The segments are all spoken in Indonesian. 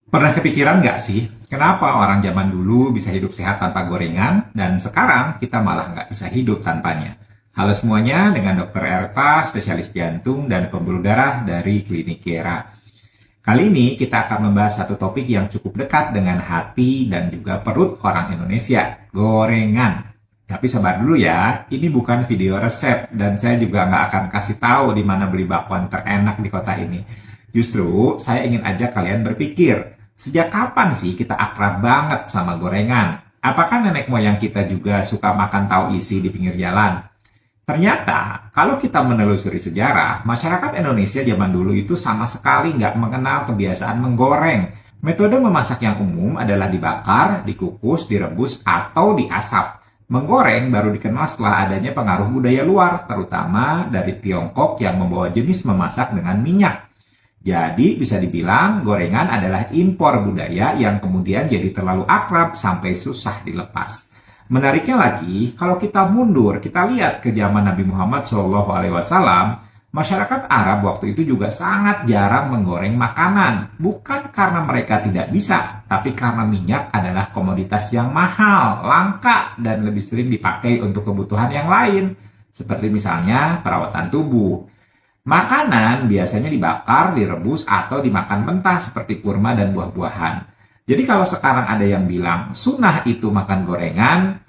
Pernah kepikiran nggak sih, kenapa orang zaman dulu bisa hidup sehat tanpa gorengan, dan sekarang kita malah nggak bisa hidup tanpanya? Halo semuanya, dengan Dr. Erta, spesialis jantung dan pembuluh darah dari Klinik Kiera. Kali ini kita akan membahas satu topik yang cukup dekat dengan hati dan juga perut orang Indonesia, gorengan. Tapi sabar dulu ya, ini bukan video resep, dan saya juga nggak akan kasih tahu di mana beli bakwan terenak di kota ini. Justru, saya ingin ajak kalian berpikir, sejak kapan sih kita akrab banget sama gorengan? Apakah nenek moyang kita juga suka makan tahu isi di pinggir jalan? Ternyata, kalau kita menelusuri sejarah, masyarakat Indonesia zaman dulu itu sama sekali nggak mengenal kebiasaan menggoreng. Metode memasak yang umum adalah dibakar, dikukus, direbus, atau diasap. Menggoreng baru dikenal setelah adanya pengaruh budaya luar, terutama dari Tiongkok yang membawa jenis memasak dengan minyak. Jadi bisa dibilang gorengan adalah impor budaya yang kemudian jadi terlalu akrab sampai susah dilepas. Menariknya lagi, kalau kita mundur, kita lihat ke zaman Nabi Muhammad SAW, masyarakat Arab waktu itu juga sangat jarang menggoreng makanan. Bukan karena mereka tidak bisa, tapi karena minyak adalah komoditas yang mahal, langka, dan lebih sering dipakai untuk kebutuhan yang lain. Seperti misalnya perawatan tubuh. Makanan biasanya dibakar, direbus, atau dimakan mentah seperti kurma dan buah-buahan. Jadi kalau sekarang ada yang bilang sunnah itu makan gorengan,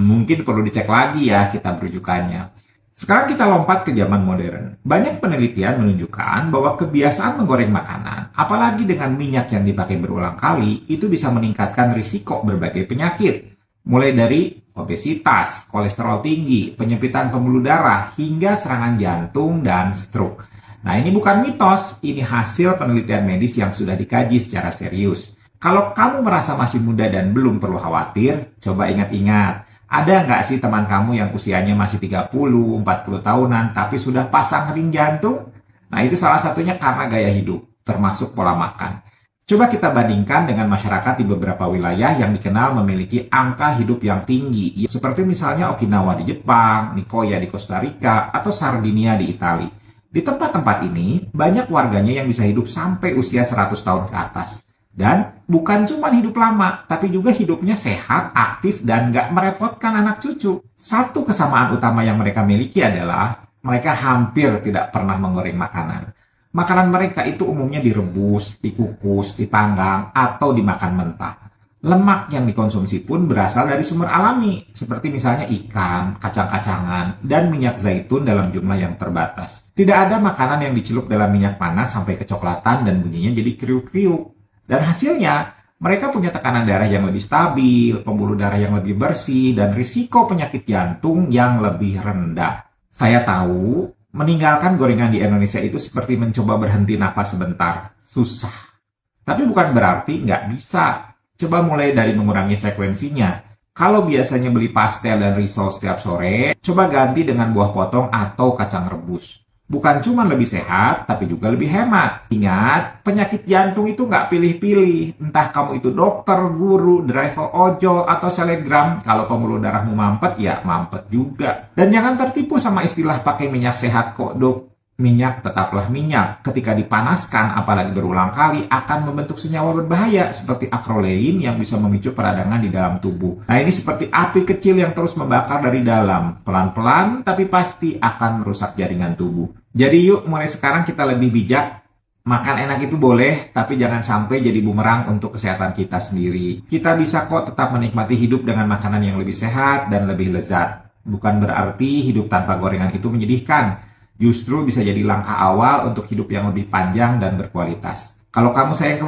mungkin perlu dicek lagi ya kita berujukannya. Sekarang kita lompat ke zaman modern. Banyak penelitian menunjukkan bahwa kebiasaan menggoreng makanan, apalagi dengan minyak yang dipakai berulang kali, itu bisa meningkatkan risiko berbagai penyakit. Mulai dari obesitas, kolesterol tinggi, penyempitan pembuluh darah, hingga serangan jantung dan stroke. Nah, ini bukan mitos, ini hasil penelitian medis yang sudah dikaji secara serius. Kalau kamu merasa masih muda dan belum perlu khawatir, coba ingat-ingat, ada nggak sih teman kamu yang usianya masih 30, 40 tahunan, tapi sudah pasang ring jantung? Nah, itu salah satunya karena gaya hidup, termasuk pola makan. Coba kita bandingkan dengan masyarakat di beberapa wilayah yang dikenal memiliki angka hidup yang tinggi, seperti misalnya Okinawa di Jepang, Nicoya di Costa Rica, atau Sardinia di Italia. Di tempat-tempat ini, banyak warganya yang bisa hidup sampai usia 100 tahun ke atas. Dan bukan cuma hidup lama, tapi juga hidupnya sehat, aktif, dan nggak merepotkan anak cucu. Satu kesamaan utama yang mereka miliki adalah mereka hampir tidak pernah menggoreng makanan. Makanan mereka itu umumnya direbus, dikukus, dipanggang, atau dimakan mentah. Lemak yang dikonsumsi pun berasal dari sumber alami, seperti misalnya ikan, kacang-kacangan, dan minyak zaitun dalam jumlah yang terbatas. Tidak ada makanan yang dicelup dalam minyak panas sampai kecoklatan dan bunyinya jadi kriuk-kriuk. Dan hasilnya, mereka punya tekanan darah yang lebih stabil, pembuluh darah yang lebih bersih, dan risiko penyakit jantung yang lebih rendah. Saya tahu, meninggalkan gorengan di Indonesia itu seperti mencoba berhenti nafas sebentar. Susah. Tapi bukan berarti nggak bisa. Coba mulai dari mengurangi frekuensinya. Kalau biasanya beli pastel dan risol setiap sore, coba ganti dengan buah potong atau kacang rebus. Bukan cuma lebih sehat, tapi juga lebih hemat. Ingat, penyakit jantung itu nggak pilih-pilih. Entah kamu itu dokter, guru, driver ojol, atau selebgram. Kalau pembuluh darahmu mampet, ya mampet juga. Dan jangan tertipu sama istilah pakai minyak sehat kok, dok. Minyak tetaplah minyak. Ketika dipanaskan, apalagi berulang kali, akan membentuk senyawa berbahaya seperti akrolein yang bisa memicu peradangan di dalam tubuh. Nah, ini seperti api kecil yang terus membakar dari dalam. Pelan-pelan, tapi pasti akan merusak jaringan tubuh. Jadi yuk, mulai sekarang kita lebih bijak. Makan enak itu boleh, tapi jangan sampai jadi bumerang untuk kesehatan kita sendiri. Kita bisa kok tetap menikmati hidup dengan makanan yang lebih sehat dan lebih lezat. Bukan berarti hidup tanpa gorengan itu menyedihkan. Justru bisa jadi langkah awal untuk hidup yang lebih panjang dan berkualitas. Kalau kamu sayang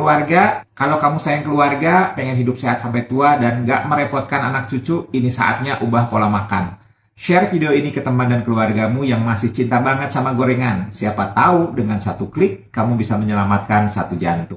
keluarga, pengen hidup sehat sampai tua dan nggak merepotkan anak cucu, ini saatnya ubah pola makan. Share video ini ke teman dan keluargamu yang masih cinta banget sama gorengan. Siapa tahu dengan satu klik, kamu bisa menyelamatkan satu jantung.